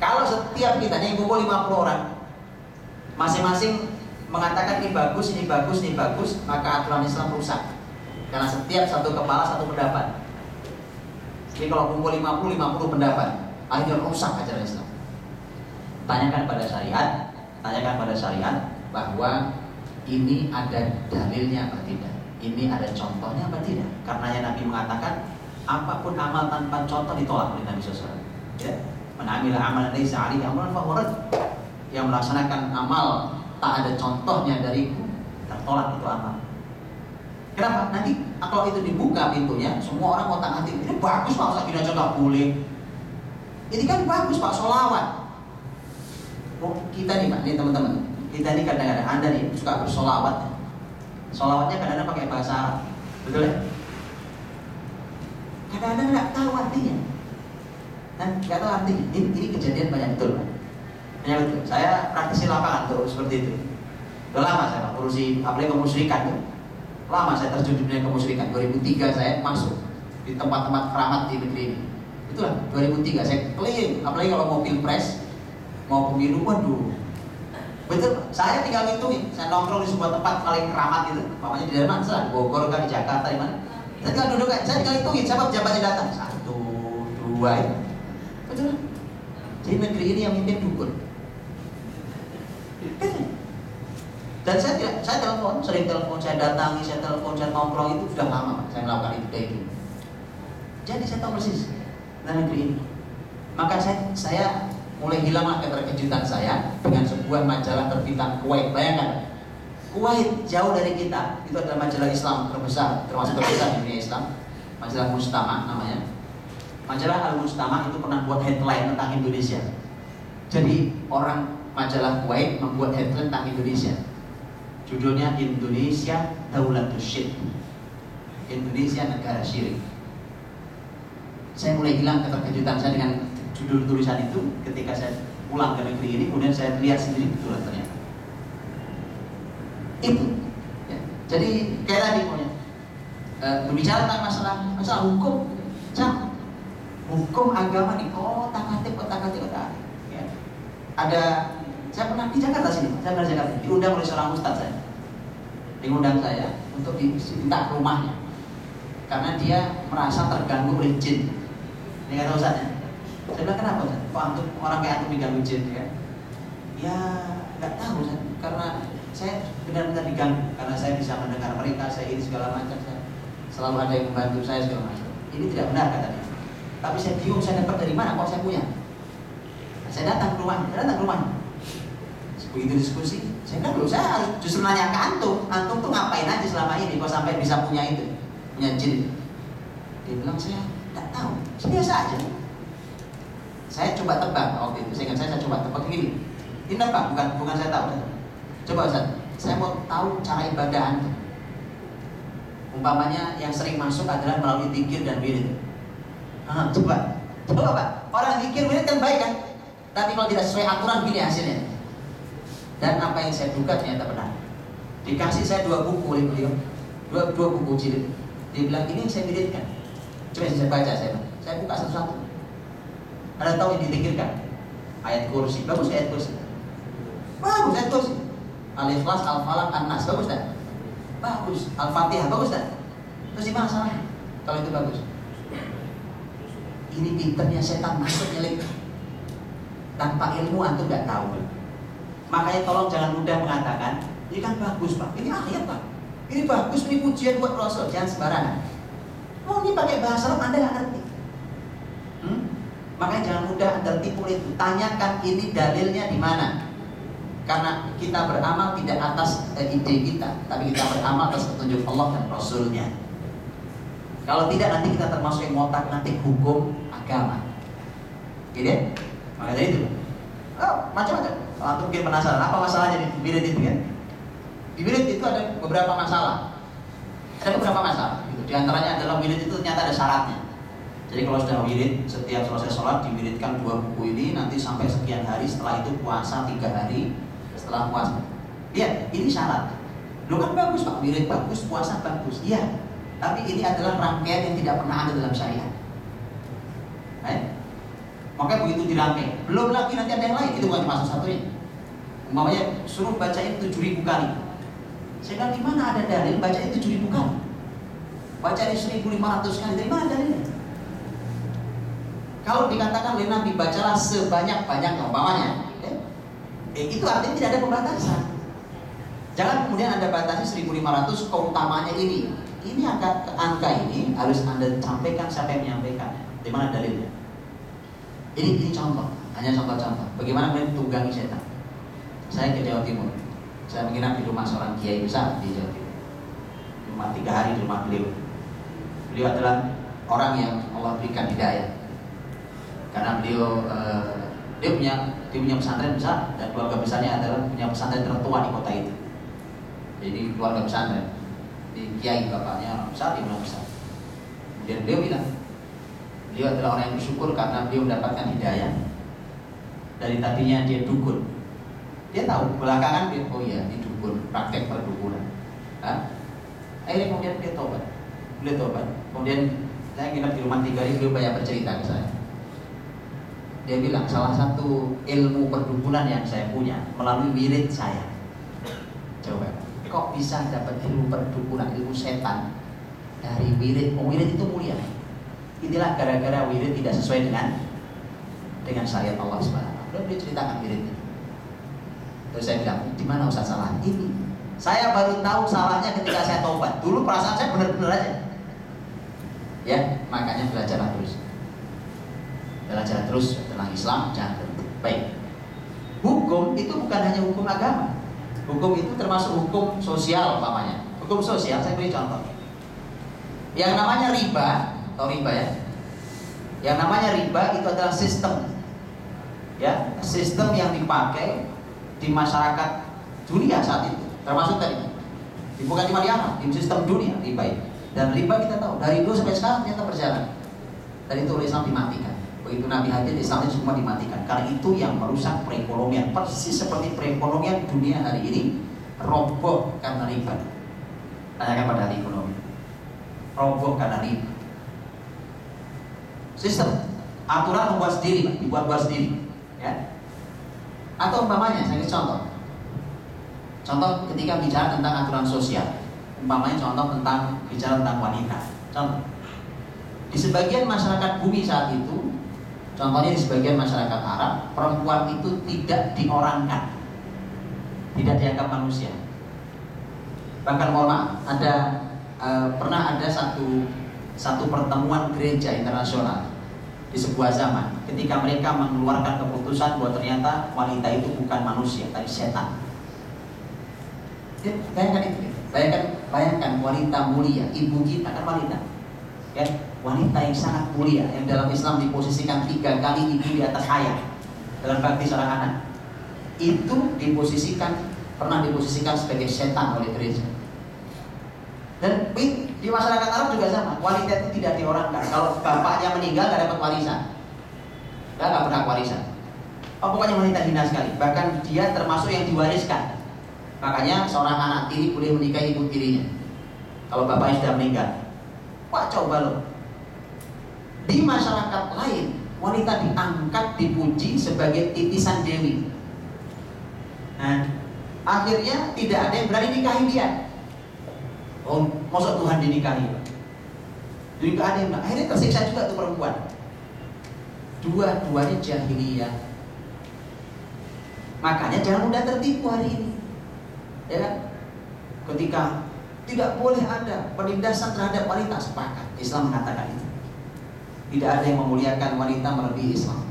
Kalau setiap kita nih kumpul 50 orang, masing-masing mengatakan ini bagus, ini bagus, ini bagus, maka aturan Islam rusak. Karena setiap satu kepala satu pendapat. Jadi kalau kumpul 50 pendapat, akhirnya rusak ajaran Islam. Tanyakan pada syariat bahwa ini ada dalilnya apa tidak, ini ada contohnya apa tidak. Karenanya Nabi mengatakan apapun amal tanpa contoh ditolak oleh Nabi SAW. Ya, man amila amalan laisa alaihi amrun fahuwa rad. Yang melaksanakan amal tak ada contohnya dariku, tertolak itu amal. Kenapa? Nanti kalau itu dibuka pintunya, semua orang mau taati. Ini bagus Pak, saya kira contoh boleh. Ini kan bagus Pak, sholawat. Oh, kita nih Pak, nih teman-teman, kita nih kadang-kadang Anda nih suka bersolawat. Solawatnya kadang-kadang pakai bahasa Arab, betul ya? Kadang-kadang nggak tahu artinya. Dan nggak tahu artinya. Ini kejadian banyak betul Pak. Banyak betul. Saya praktisi lapangan terus seperti itu. Udah lama saya Pak, urusi apalagi kemusyrikan tuh. Lama saya terjun di dunia kemusyrikan. 2003 saya masuk di tempat-tempat keramat di negeri ini. Itulah 2003 saya keliling, apalagi kalau mau pilpres, mau pemilu, waduh. Betul, saya tinggal hitungin. Saya nongkrong di sebuah tempat paling keramat itu, namanya di mana? Di Bogor kan, di Jakarta, di mana? Saya tinggal duduk, saya tinggal hitungin siapa pejabatnya datang. 1, 2, ya. Betul. Jadi negeri ini yang mimpin dukun. Dan saya telepon, sering telepon, saya datangi, saya telepon, saya nongkrong itu sudah lama Pak. Saya melakukan itu kayak gitu. Jadi saya tahu persis dalam negeri ini. Maka saya mulai hilanglah keterkejutan saya dengan sebuah majalah terbitan Kuwait. Bayangkan, Kuwait jauh dari kita. Itu adalah majalah Islam terbesar, termasuk terbesar di dunia Islam. Majalah Mustama namanya. Majalah Al-Mustama itu pernah buat headline tentang Indonesia. Jadi orang majalah Kuwait membuat headline tentang Indonesia. Judulnya Indonesia Daulatus Syirk. Indonesia negara syirik. Saya mulai hilang keterkejutan saya dengan judul tulisan itu ketika saya pulang ke negeri ini, kemudian saya lihat sendiri betul ternyata itu ya. Jadi kayak tadi pokoknya berbicara tentang masalah hukum, hukum agama di kota-katik ya. Ada, saya pernah di Jakarta sini, saya pernah di Jakarta diundang oleh seorang ustadz, saya diundang saya untuk diminta ke rumahnya karena dia merasa terganggu oleh jin. Ini kata ustadznya. Saya bilang kenapa Ustaz? Kok antum orang kayak antum diganggu jin ya? Ya nggak tahu Ustaz, karena saya benar-benar diganggu karena saya bisa mendengar mereka, saya ini segala macam, saya selalu ada yang membantu saya segala macam. Ini tidak benar katanya. Tapi saya bingung saya dapat dari mana kok saya punya. Saya datang ke rumahnya. Begitu diskusi, saya bilang saya harus justru nanya ke antum tuh ngapain aja selama ini kok sampai bisa punya itu, punya jin. Dia bilang saya nggak tahu, biasa aja. Saya coba tebak waktu itu, saya coba tebak gini. Ini nebak, bukan saya tahu. Coba Ustaz, saya mau tahu cara ibadah Anda. Umpamanya yang sering masuk adalah melalui zikir dan wirid. Coba Pak, orang zikir wirid kan baik kan? Tapi kalau tidak sesuai aturan gini hasilnya. Dan apa yang saya duga ternyata benar. Dikasih saya 2 buku oleh beliau, 2 buku jilid. Dia bilang ini yang saya wiridkan. Coba saya baca, saya buka satu-satu. Anda tahu yang dipikirkan? Ayat kursi, bagus ayat kursi. Bagus ayat kursi. Al-Ikhlas, Al-Falaq, An-Nas, bagus tak? Bagus. Al-Fatihah, bagus tak? Terus di mana salahnya? Kalau itu bagus. Ini pinternya setan masuk nyelip. Tanpa ilmu antum nggak tahu. Makanya tolong jangan mudah mengatakan, ini kan bagus Pak, ini ayat Pak, ini bagus, ini pujian buat Rasul, jangan sembarangan. Oh ini pakai bahasa Arab Anda nggak ngerti. Makanya jangan mudah tertipu itu. Tanyakan ini dalilnya di mana. Karena kita beramal tidak atas ide kita, tapi kita beramal atas petunjuk Allah dan Rasulnya. Kalau tidak nanti kita termasuk yang ngotak-ngatik hukum agama. Gitu ya? Makanya itu. Oh, macam-macam. Antum mungkin penasaran apa masalahnya di wirid itu kan? Di wirid itu ada beberapa masalah. Ada beberapa masalah. Gitu. Di antaranya adalah wirid itu ternyata ada syaratnya. Jadi kalau sudah wirid, setiap selesai sholat diwiridkan 2 buku ini, nanti sampai sekian hari, setelah itu puasa 3 hari, setelah puasa. Lihat, ini syarat. Lu kan bagus Pak, wirid bagus, puasa bagus. Iya, tapi ini adalah rangkaian yang tidak pernah ada dalam syariat. Maka begitu dirangkai, belum lagi nanti ada yang lain, itu bukan cuma satu-satunya. Umpamanya suruh bacain 7.000 kali. Saya bilang, di mana ada dalil bacain 7.000 kali? Bacain 1.500 kali, dari mana dalilnya? Kalau dikatakan oleh Nabi bacalah sebanyak-banyaknya umpamanya, itu artinya tidak ada pembatasan. Jangan kemudian Anda batasi 1.500 keutamanya ini. Ini angka ini harus Anda sampaikan siapa yang menyampaikan. Di mana dalilnya? Ini contoh, hanya contoh-contoh. Bagaimana kemudian tunggangi setan. Saya ke Jawa Timur. Saya menginap di rumah seorang kiai besar di Jawa Timur. Cuma 3 hari di rumah beliau. Beliau adalah orang yang Allah berikan hidayah. Karena beliau dia punya pesantren besar dan keluarga besarnya adalah punya pesantren tertua di kota itu. Jadi keluarga pesantren. Di kiai bapaknya orang besar, dia orang besar. Kemudian beliau bilang, beliau adalah orang yang bersyukur karena beliau mendapatkan hidayah. Dari tadinya dia dukun. Dia tahu belakangan dia, oh iya, ini dukun, praktek perdukunan. Akhirnya kemudian dia tobat. Beliau tobat. Kemudian saya nginep di rumah 3 hari, beliau banyak bercerita ke saya. Dia bilang salah satu ilmu perdukunan yang saya punya melalui wirid saya. Coba, kok bisa dapat ilmu perdukunan, ilmu setan dari wirid? Oh, wirid itu mulia. Inilah gara-gara wirid tidak sesuai dengan syariat Allah SWT. Beliau ceritakan wiridnya. Terus saya bilang, di mana Ustaz salah? Ini. Saya baru tahu salahnya ketika saya taubat. Dulu perasaan saya benar-benar aja. Ya, makanya belajarlah terus. Belajar terus tentang Islam, jangan berhenti. Baik. Hukum itu bukan hanya hukum agama. Hukum itu termasuk hukum sosial umpamanya. Hukum sosial, saya beri contoh. Yang namanya riba, atau riba ya. Yang namanya riba itu adalah sistem. Ya, sistem yang dipakai di masyarakat dunia saat itu. Termasuk tadi. Bukan cuma di Arab, di sistem dunia riba itu. Dan riba kita tahu dari dulu sampai sekarang ternyata berjalan. Dan itu oleh Islam dimatikan. Begitu Nabi hadir, Islam itu semua dimatikan. Karena itu yang merusak perekonomian. Persis seperti perekonomian dunia hari ini roboh karena riba. Tanyakan pada ahli ekonomi. Roboh karena riba. Sistem aturan membuat sendiri, dibuat sendiri. Ya. Atau umpamanya, saya kasih contoh. Contoh ketika bicara tentang aturan sosial. Umpamanya contoh tentang bicara tentang wanita. Contoh. Di sebagian masyarakat bumi saat itu, contohnya di sebagian masyarakat Arab, perempuan itu tidak diorangkan, tidak dianggap manusia. Bahkan mohon maaf, pernah ada satu pertemuan gereja internasional di sebuah zaman, ketika mereka mengeluarkan keputusan bahwa ternyata wanita itu bukan manusia, tapi setan. Ya, bayangkan itu, bayangkan wanita mulia, ibu kita kan wanita, ya. Wanita yang sangat mulia, yang dalam Islam diposisikan 3 kali ibu di atas ayah dalam bakti seorang anak, itu pernah diposisikan sebagai setan oleh gereja. Dan di masyarakat Arab juga sama, wanita itu tidak diorangkan. Kalau bapaknya meninggal gak dapat warisan, gak berhak warisan. Pokoknya wanita hina sekali. Bahkan dia termasuk yang diwariskan. Makanya seorang anak tiri boleh menikahi ibu tirinya kalau bapaknya sudah meninggal. Wah, coba loh. Di masyarakat lain, wanita diangkat, dipuji sebagai titisan dewi. Nah, akhirnya tidak ada yang berani nikahi dia. Oh, masa Tuhan dinikahi? Jadi gak ada yang bilang. Akhirnya tersiksa juga tuh perempuan. Dua-duanya jahiliyah. Makanya jangan mudah tertipu hari ini. Ya kan? Ketika tidak boleh ada penindasan terhadap wanita, sepakat. Islam mengatakan itu. Tidak ada yang memuliakan wanita melebihi Islam.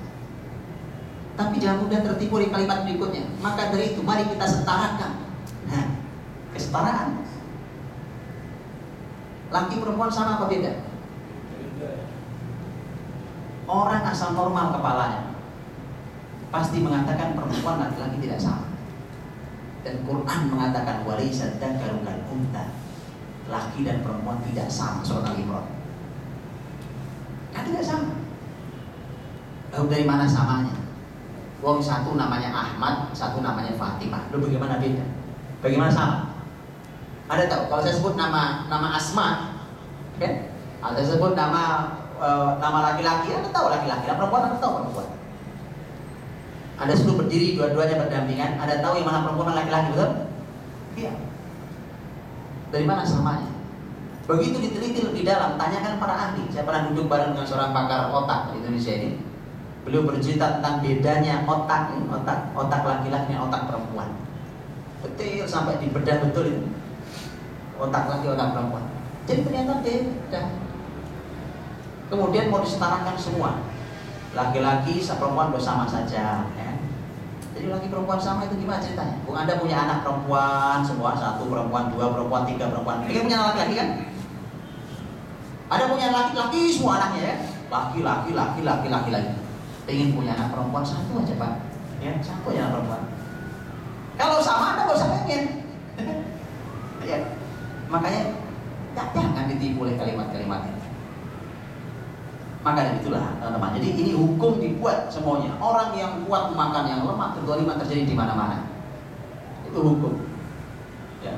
Tapi jangan mudah tertipu di kalimat berikutnya. Maka dari itu mari kita setarakan. Nah, kesetaraan. Laki perempuan sama apa beda? Orang asal normal kepalanya. pasti mengatakan perempuan laki-laki tidak sama. Dan Quran mengatakan walaisa dzakaru kal untha. Laki dan perempuan tidak sama, surat Al-Imran. Kan tidak sama. Lalu dari mana samanya? Wong satu namanya Ahmad, satu namanya Fatimah. Lalu bagaimana beda? Bagaimana sama? Ada tahu? Kalau saya sebut nama Asma, kan? Ada sebut nama laki-laki, Anda tahu laki-laki. Dan perempuan, Anda tahu perempuan. Ada 10 berdiri, dua-duanya berdampingan. Ada tahu yang mana perempuan dan laki-laki, betul? Iya. Dari mana samanya? Begitu diteliti lebih dalam, tanyakan para ahli. Saya pernah duduk bareng dengan seorang pakar otak di Indonesia ini. Beliau bercerita tentang bedanya otak laki-laki dan otak perempuan. Betul, sampai dibedah betul itu. Otak laki, otak perempuan. Jadi ternyata beda. Kemudian mau disetarakan semua. Laki-laki sama perempuan bersama saja, ya. Jadi laki perempuan sama itu gimana ceritanya? Bung Anda punya anak perempuan semua, 1 perempuan, 2 perempuan, 3 perempuan. Ini kan punya anak laki kan? Ada punya laki-laki semua anaknya ya. Laki. Pengen punya anak perempuan 1 aja Pak. Ya, 1 aja anak perempuan. Kalau sama Anda gak usah pengen. Ya. Makanya jangan ditipu oleh kalimat-kalimat ini. Maka dari itulah teman-teman. Jadi ini hukum dibuat semuanya. Orang yang kuat makan yang lemah, kezaliman terjadi di mana-mana. Itu hukum. Ya.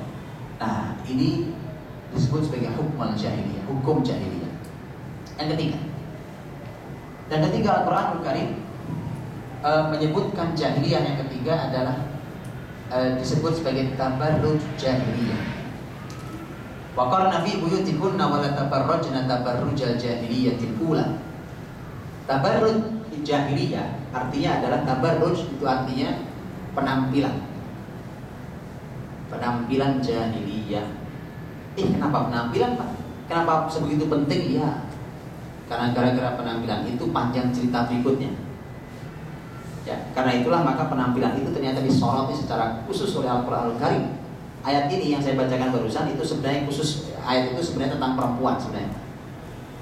Nah, ini disebut sebagai hukum jahiliyah, hukum jahiliyah. Yang ketiga Al-Qur'anul Karim menyebutkan jahiliyah yang ketiga adalah disebut sebagai tabarruj jahiliyah. Wa qarna fi buyutikunna wa la tabarrajna tabarrujal jahiliyatil ula. Tabarruj jahiliyah artinya adalah tabarruj, itu artinya penampilan. Penampilan jahiliyah. Kenapa penampilan, Pak? Kenapa sebegitu penting? Ya, karena gara-gara penampilan itu panjang cerita berikutnya. Ya, karena itulah maka penampilan itu ternyata disoroti secara khusus oleh Al-Qur'anul Karim. Ayat ini yang saya bacakan barusan itu sebenarnya khusus, ayat itu sebenarnya tentang perempuan sebenarnya.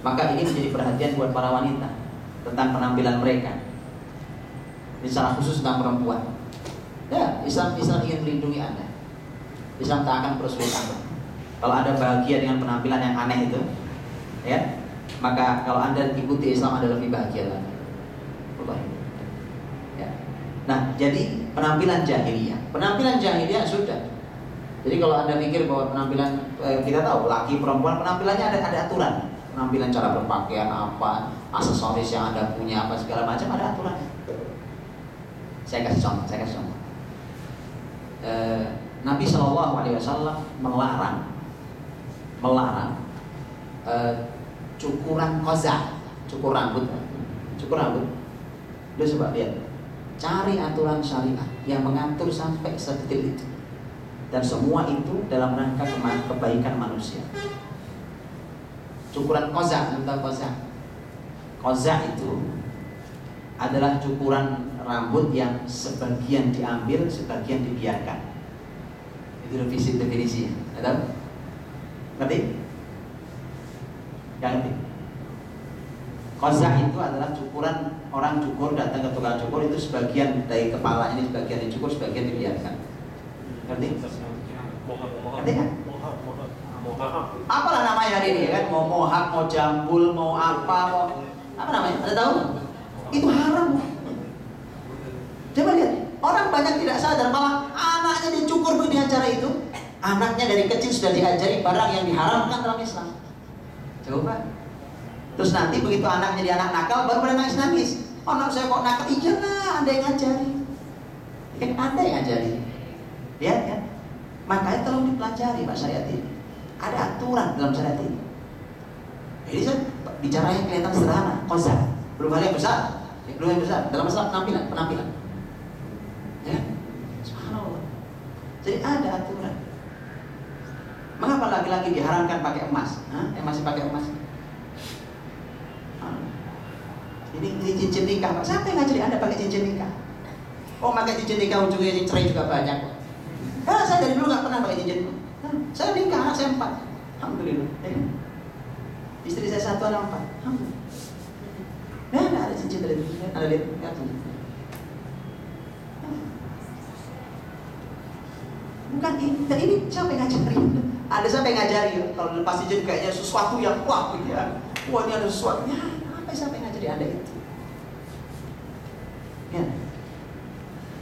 Maka ini menjadi perhatian buat para wanita tentang penampilan mereka. Ini secara khusus tentang perempuan. Ya, Islam ingin melindungi Anda. Islam tak akan persulit Anda. Kalau Anda bahagia dengan penampilan yang aneh itu, ya, maka kalau Anda ikuti Islam Anda lebih bahagia lagi. Ya. Nah, jadi penampilan jahiliyah sudah. Jadi kalau Anda pikir bahwa penampilan, kita tahu laki perempuan penampilannya ada aturan. Penampilan cara berpakaian apa, aksesoris yang Anda punya apa segala macam ada aturan. Saya kasih contoh. Nabi SAW melarang cukuran qazah, cukur rambut. Lu coba lihat, cari aturan syariat yang mengatur sampai sedetil itu. Dan semua itu dalam rangka kebaikan manusia. Cukuran qazah, tentang qazah. Qazah itu adalah cukuran rambut yang sebagian diambil, sebagian dibiarkan. Itu definisinya. Ada? Ngerti? Yang ngerti? Qazah itu adalah cukuran, orang cukur datang ke tukang cukur itu sebagian dari kepala ini sebagian dicukur, sebagian dibiarkan. Ngerti? Ngerti kan? Apalah namanya hari ini kan? Mau mohak, mau jambul, mau apa namanya? Ada tahu? Itu haram. Coba lihat, orang banyak tidak sadar malah anaknya dicukur dengan cara itu. Anaknya dari kecil sudah diajari barang yang diharamkan dalam Islam. Coba. Terus nanti begitu anaknya jadi anak nakal baru pada nangis. Anak saya kok nakal? Iya lah, Anda yang ngajari. Kan Anda yang ngajari. Lihat kan? Makanya tolong dipelajari Pak syariat ini. Ada aturan dalam syariat ini. Jadi saya bicara yang kelihatan sederhana, qazah. Belum hal yang besar. Dalam masalah penampilan. Ya, subhanallah. Jadi ada aturan. Mengapa laki-laki diharamkan pakai emas? Yang masih pakai emas? Ini cincin nikah, Pak. Siapa yang ngajari Anda pakai cincin nikah? Oh, pakai cincin nikah ujungnya cerai juga banyak, Pak. Saya dari dulu nggak pernah pakai cincin. Saya nikah, anak saya 4. Alhamdulillah. Istri saya 1, anak 4. Alhamdulillah. Nggak ada cincin dari dulu. Ada lihat? Bukan ini, dan ini siapa yang ngajari? Ada siapa yang ngajari? Kalau lepas izin kayaknya sesuatu yang wah gitu ya. Wah ini ada sesuatu. Ya, apa siapa yang ngajari Anda itu? Ya.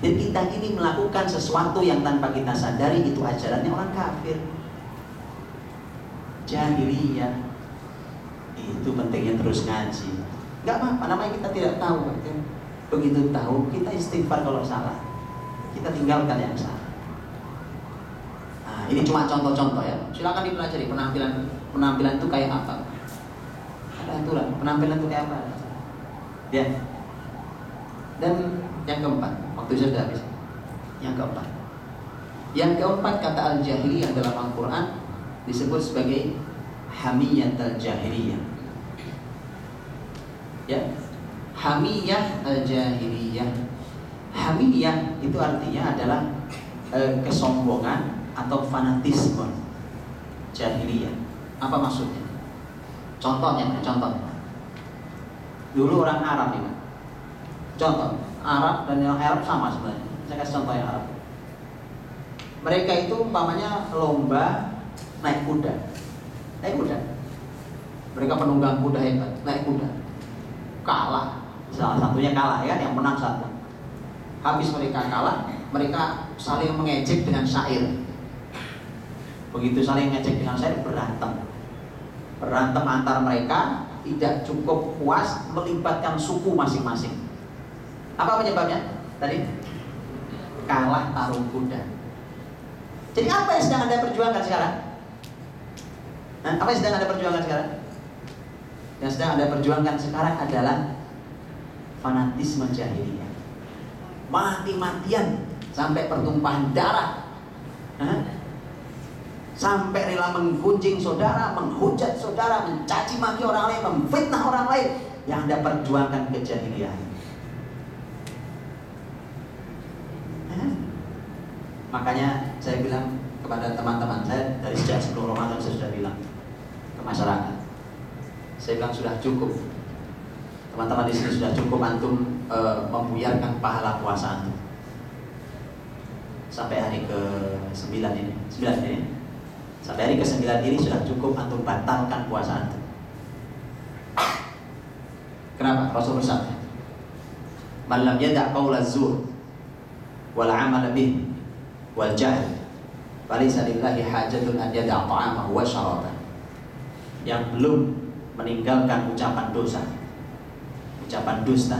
Dan kita ini melakukan sesuatu yang tanpa kita sadari itu ajarannya orang kafir. Jahiliyah. Itu pentingnya terus ngaji. Gak apa-apa, namanya kita tidak tahu. Begitu tahu, kita istighfar kalau salah. Kita tinggalkan yang salah. Nah, ini cuma contoh-contoh ya. Silakan dipelajari penampilan itu kayak apa. Ada aturan, penampilan itu kayak apa. Ya. Dan yang keempat, waktu sudah habis. Yang keempat kata al-jahiliyah dalam Al-Quran disebut sebagai hamiyat al-jahiliyah. Ya, hamiyah al-jahiliyah. Hamiyah itu artinya adalah kesombongan atau fanatisme jahiliyah. Apa maksudnya? Contohnya. Dulu orang Arab ini. Contoh, Arab dan yang Arab sama sebenarnya. Saya kasih contoh yang Arab. Mereka itu umpamanya lomba naik kuda. Mereka penunggang kuda hebat, naik kuda. Kalah, salah satunya kalah ya, yang menang satu. Habis mereka kalah, mereka saling mengejek dengan syair. Begitu saling mengejek dengan syair, berantem antar mereka, tidak cukup puas, melibatkan suku masing-masing. Apa penyebabnya? Tadi kalah tarung kuda. Jadi apa yang sedang Anda perjuangkan sekarang? Apa yang sedang Anda perjuangkan sekarang? Yang sedang Anda perjuangkan sekarang adalah fanatisme jahiliyah. Mati-matian sampai pertumpahan darah, sampai rela menggunjing saudara, menghujat saudara, mencaci maki orang lain, memfitnah orang lain. Yang Anda perjuangkan kejahilian. Makanya saya bilang kepada teman-teman saya dari sejak sebelum Ramadan, saya sudah bilang ke masyarakat, saya bilang sudah cukup, teman-teman di sini sudah cukup antum membuyarkan pahala puasa antum sampai hari ke-9 ini. Sampai hari ke-9 ini sudah cukup antum batalkan puasa antum. Kenapa? Rasul bersabda, "Man lam yada' qaula zur wal 'amal bih wal jahl falaysa lillahi hajatun an yada' ta'amahu wa syarabah." Yang belum meninggalkan ucapan dosa, ucapan dusta,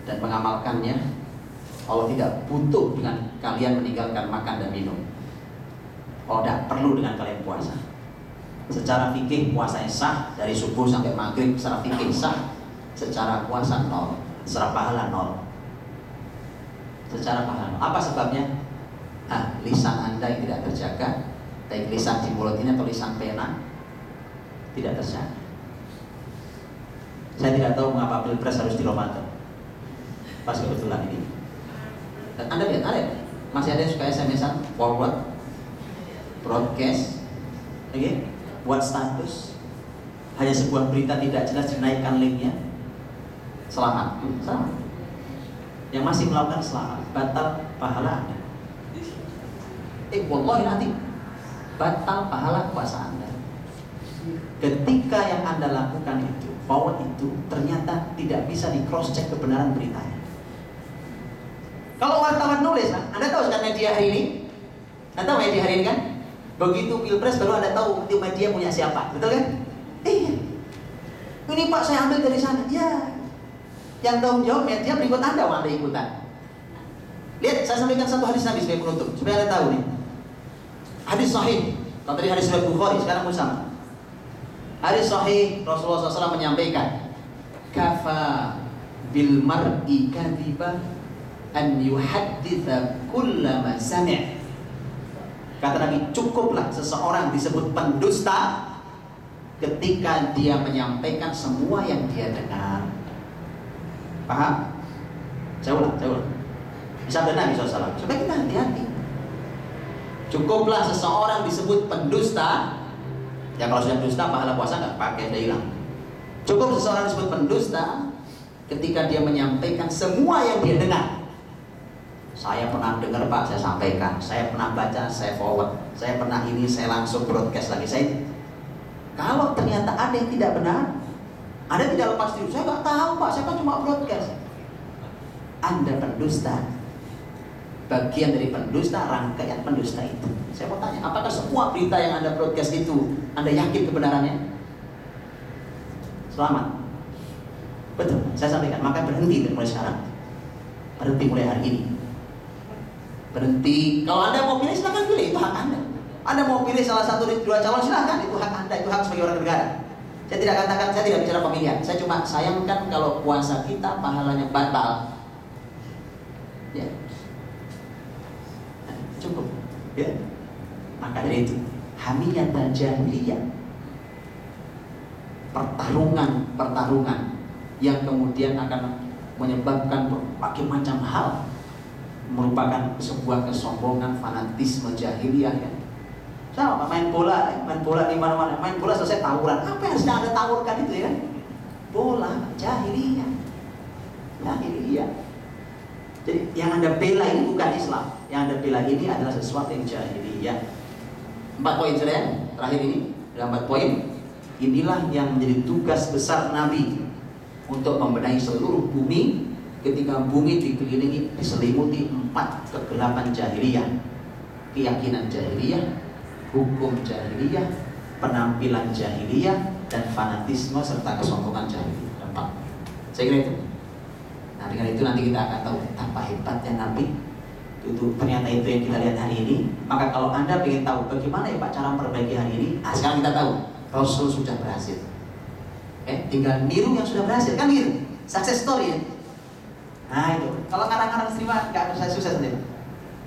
dan mengamalkannya, Allah tidak butuh dengan kalian meninggalkan makan dan minum. Allah tidak perlu dengan kalian puasa. Secara fikih puasanya sah dari subuh sampai maghrib, secara fikih sah. Secara puasa nol, secara pahala nol. Secara pahala nol. Apa sebabnya? Lisan Anda yang tidak terjaga, baik lisan di mulut ini atau lisan pena, tidak terjaga. Saya tidak tahu mengapa pilpres harus di Ramadan. Pas kebetulan ini. Dan Anda lihat, masih ada yang suka SMS-an, forward, broadcast, buat status, hanya sebuah berita tidak jelas dinaikkan linknya, selamat. Yang masih melakukan selamat, batal pahala Anda. Wallahi nanti batal pahala puasa Anda. Ketika yang Anda lakukan itu, forward itu, ternyata tidak bisa di cross check kebenaran beritanya. Kalau wartawan nulis, Anda tahu sekarang media hari ini? Anda tahu media hari ini kan? Begitu pilpres baru Anda tahu itu media punya siapa, betul kan? Iya. Ini Pak saya ambil dari sana. Ya. Yang tanggung jawab media berikut Anda, Anda ikutan. Lihat, saya sampaikan satu hadis Nabi sebagai penutup supaya Anda tahu nih. Hadis sahih. Kalau tadi hadis riwayat Bukhari, sekarang Muslim. Hadis sahih, Rasulullah SAW menyampaikan, "Kafa bil mar'i kadhiba an yuhadditha kullama sami'." Kata Nabi, cukuplah seseorang disebut pendusta ketika dia menyampaikan semua yang dia dengar. Paham? Saya ulang. Sabda Nabi SAW, supaya kita hati-hati. Cukuplah seseorang disebut pendusta. Ya kalau sudah dusta, pahala puasa nggak pakai, sudah hilang. Cukup seseorang disebut pendusta ketika dia menyampaikan semua yang dia dengar. Saya pernah dengar Pak, saya sampaikan. Saya pernah baca, saya forward. Saya pernah ini, saya langsung broadcast lagi. Kalau ternyata ada yang tidak benar, ada yang tidak lepas diri. Saya nggak tahu Pak, saya kan cuma broadcast. Anda pendusta. Bagian dari pendusta, rangkaian pendusta itu. Saya mau tanya, apakah semua berita yang Anda broadcast itu Anda yakin kebenarannya? Selamat. Betul, saya sampaikan. Maka berhenti mulai sekarang. Berhenti mulai hari ini. Berhenti. Kalau Anda mau pilih, silakan pilih, itu hak Anda. Anda mau pilih salah satu dari dua calon, silakan, itu hak Anda, itu hak sebagai orang negara. Saya tidak katakan, saya tidak bicara pemilihan. Saya cuma sayangkan kalau puasa kita pahalanya batal. Ya, cukup. Ya, maka dari itu, hamiyah dan jahiliyah, pertarungan yang kemudian akan menyebabkan berbagai macam hal, merupakan sebuah kesombongan, fanatisme jahiliyah ya. Sama main bola di mana-mana, main bola selesai tawuran. Apa yang sedang Anda tawurkan itu ya? Bola, jahiliyah. Jadi yang Anda bela ini bukan Islam. Yang Anda bela ini adalah sesuatu yang jahiliyah. 4 poin saudara, terakhir ini, ada 4 poin. Inilah yang menjadi tugas besar Nabi untuk membenahi seluruh bumi ketika bumi dikelilingi, diselimuti 4 kegelapan jahiliyah. Keyakinan jahiliyah, hukum jahiliyah, penampilan jahiliyah, dan fanatisme serta kesombongan jahiliyah. 4. Saya kira itu. Nah, dengan itu nanti kita akan tahu betapa hebatnya Nabi. Itu ternyata itu yang kita lihat hari ini. Maka kalau Anda ingin tahu bagaimana ya Pak cara memperbaiki hari ini, sekarang kita tahu Rasul sudah berhasil. Tinggal niru yang sudah berhasil, kan gitu. Success story ya. Nah itu. Kalau kadang-kadang terima nggak bisa sukses nanti.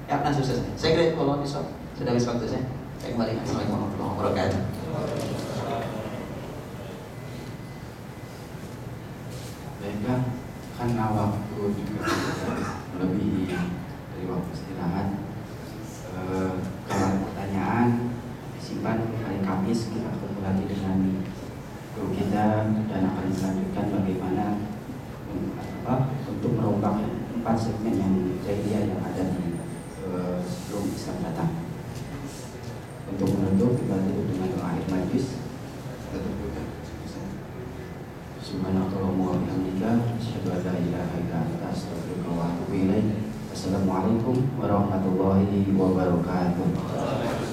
Nggak pernah sukses. Saya kira itu kalau besok sudah habis waktu saya. Saya kembali. Assalamualaikum warahmatullahi wabarakatuh. Baiklah, karena waktu juga lebih dari waktu istirahat. Kalau ada pertanyaan simpan hari Kamis, kita ketemu lagi dengan guru kita dan akan dilanjutkan bagaimana untuk merombak 4 segmen yang jahiliyah yang ada di sebelum Islam datang. Untuk menutup kita tutup dengan doa akhir majlis. Subhanallahumma wa bihamdika asyhadu an la ilaha illa anta astaghfiruka wa atubu ilaik. Assalamualaikum warahmatullahi wabarakatuh.